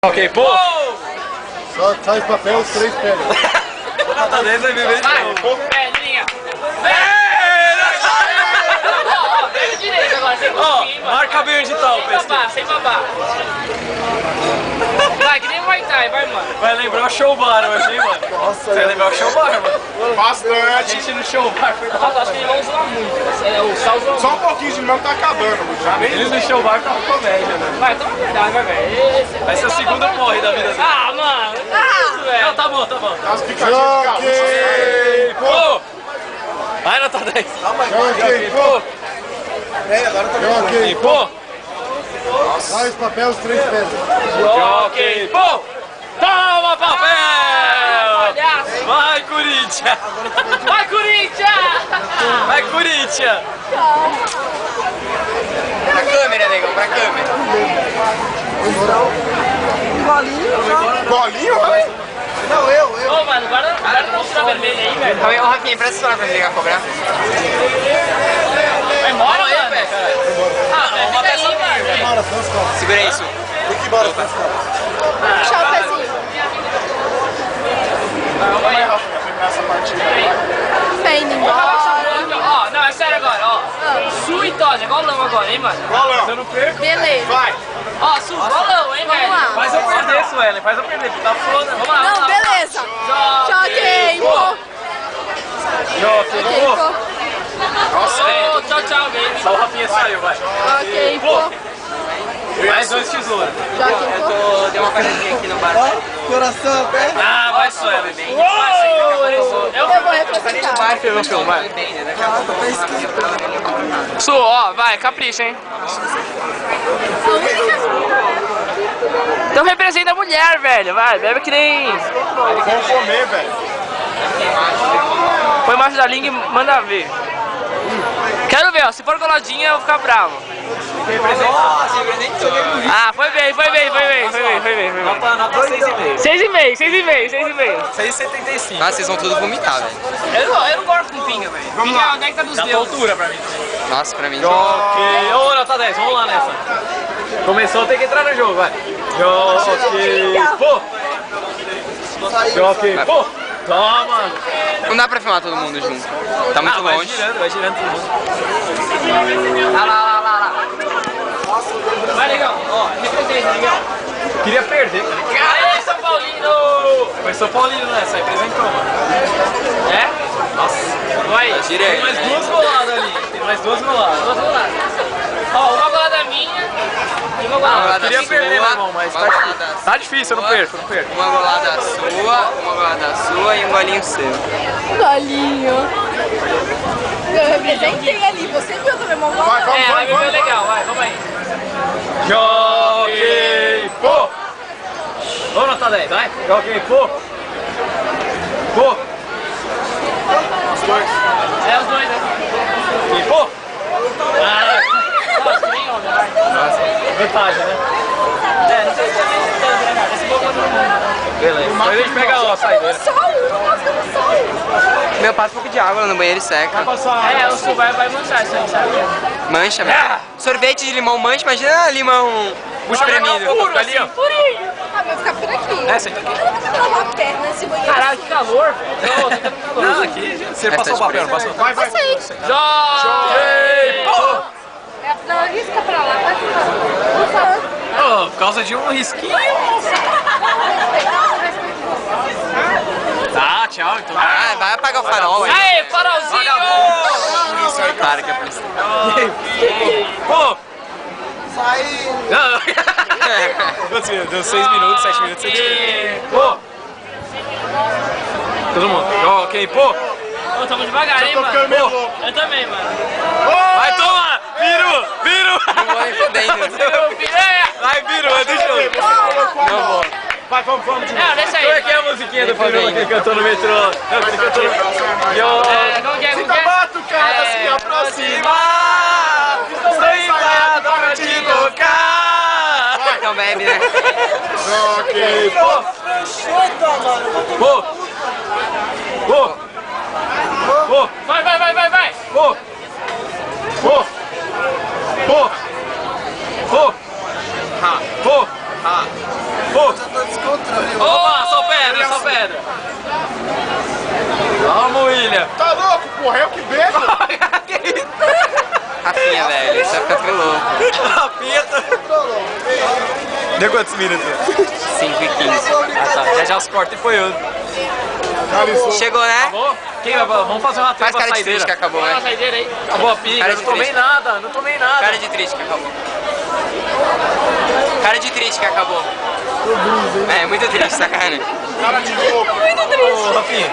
Ok, pô! Só sai os papéis, os três pedras. Tá dentro aí, bebê. Vai, pedrinha. Pega direito agora, sem cuspir, mano. Marca bem onde tá o pessoal. Sem babar. Vai, que nem vai estar, vai, mano. Vai lembrar o show bar hoje, hein, mano? Nossa, Você vai lembrar o show bar, mano? A bastante. gente no show bar foi Nossa, acho que eles vão zoar muito. O Sal zoa Só muito. um pouquinho de limão tá acabando, já nem. Eles no show bar tava comédia, né? Vai, então é verdade, vai, velho. Vai ser o segundo porre da vida dele. Ah, mano. Que isso, velho. Não, tá bom, tá bom. As picadinhas de carro. Ei, pô! Vai, nota 10. Joguei, Pô! Joguei, Pô! sai os papéis, os três pedras. Jockey, pô! Toma papel! Palhaço. Vai, Corinthians! Vai, Corinthians! Vai, Corinthians! Pra câmera, negão, pra câmera. Golinho, mano? Não, eu. Ô, mano, guarda não tirar vermelho aí, velho. Ô, Rafinha, presta atenção pra ligar a cobrar. Vai embora, Aí, mano. velho. Ah, velho, fica aí, mano. Bora, são os caras. Segura isso. Tem que ir embora, são os caras. Puxar o pezinho. Vamos aí, Rafinha, terminar essa partida. Tá indo embora. Ó, não, é sério agora, ó. Su e Todd, é golão agora, hein, mano. Eu não perco. Beleza. Vai. Ó, Su, golão, hein, velho. Vamos lá. Faz eu perder, Suelen. Faz eu perder, porque tá foda. Vamos lá, Não, vamos lá. beleza. Joguei, pô. Jockey, Ok, pô! pô. Ô, tchau, tchau, baby. Só o Rafinha saiu, vai. Ok, pô. Mais dois tesouros. Joguei, pô. Deu uma paradinha aqui no bar. Coração, pé. Ah, vai, Suelen. Eu vou representar. Pegou o filme, vai. Su, ó, vai, capricha, hein. Então representa a mulher, velho. Vai, bebe que nem. Vamos comer, velho. Põe embaixo da língua e manda ver. Quero ver, ó. Se for coladinha, eu vou ficar bravo. Nossa, representou. Ah, foi bem. Nota 6,5. 6,5. 6,75. Nossa, vocês vão tudo vomitar, velho. Eu não gosto com pinga, velho. Pinga é o néctar dos Dá deuses. altura pra mim. Nossa, pra mim. Jockey. Ô, nota 10. Vamos lá nessa. Começou, tem que entrar no jogo, vai. Jockey, pô! Jockey, pô! Toma! Não dá pra filmar todo mundo junto. Tá muito vai longe. girando todo mundo. Lá. Vai, legal. Ó, representa, legal. Queria perder, cara. Aê, São Paulino! Foi São Paulino nessa, representou, mano. É? Nossa. Vai. Tem mais duas goladas ali. Tem mais duas goladas. Duas goladas. Ó, uma golada minha e uma golada. Eu queria perder, meu irmão, mas uma golada tá difícil, eu não perco. Uma golada sua e um golinho seu. Golinho. Eu representei ali. Você viu também, meu irmão? Vai, É, vai beber legal, vai, vamos aí. Jockey, pô! Vamos nota 10, vai. Jockey, pô! Pô! Os dois. É os dois, né? E pô! Ah, Nossa, que nem onda, vai. vantagem, né? É, não sei se é né, esse pouco todo mundo. Beleza. Depois a gente pega a saideira. Sol, nossa, no sol. Meu, passa um pouco de água no banheiro e seca. É, o Su vai manchar isso aí, sabe? Mancha, velho. Sorvete de limão mancha, imagina limão espremido. Puro ali, ó. Ah, vai ficar por aqui. É, senta aqui. Eu nunca vou lavar a perna nesse banheiro. Caralho, que calor, velho. Ô, você tá com calor. Não, aqui. Você passou o papel, não passou? Vai. Passei. Jockey, pô! Não, arrisca pra lá, vai ficar. Oh, por causa de um risquinho. Tá, tchau, então. Ah, vai apagar o farol, hein? Aê, farolzinho! Isso aí, cara, que é polícia. Pô! Sai! Deu 6 minutos, 7 minutos, 7 minutos. Pô! Todo mundo. Ok, pô! Ô, tamo devagar, hein, Tô ficando meio mano? louco. Eu também, mano. Vai, toma! Viro! Não vou nem fodendo. Ô, piranha! Vai, Viro, deixa eu. Não vou. Vai, vamos. Não, deixa Como é aí. que é a musiquinha do Piru que ele cantou no metrô? Não, que ele cantou no metrô. É, como que é? Sinta batucada, se aproxima. Estou ensaiado pra te tocar! Não bebe, né? Ok. Pô! Pô! Pô! Vai! Pô! Pô! Pô! Pô! Pô! Pô! Rafinha. Tá louco, porra? Eu que bebo. Que isso? Rafinha, velho, você vai ficar tão louco. Rafinha. Deu quantos minutos? 5 e 15. Ah, tá. Já os cortes e foi eu. Chegou, né? Acabou? Quem vai? Vamos fazer uma Faz treva cara de saideira. triste que acabou, né? Acabou a pica, Cara eu de não tomei triste. nada, não tomei nada. Cara de triste que acabou. Cara de triste que acabou. É, muito triste, sacanagem. Cara de louco. Muito triste. Ô, Rafinha.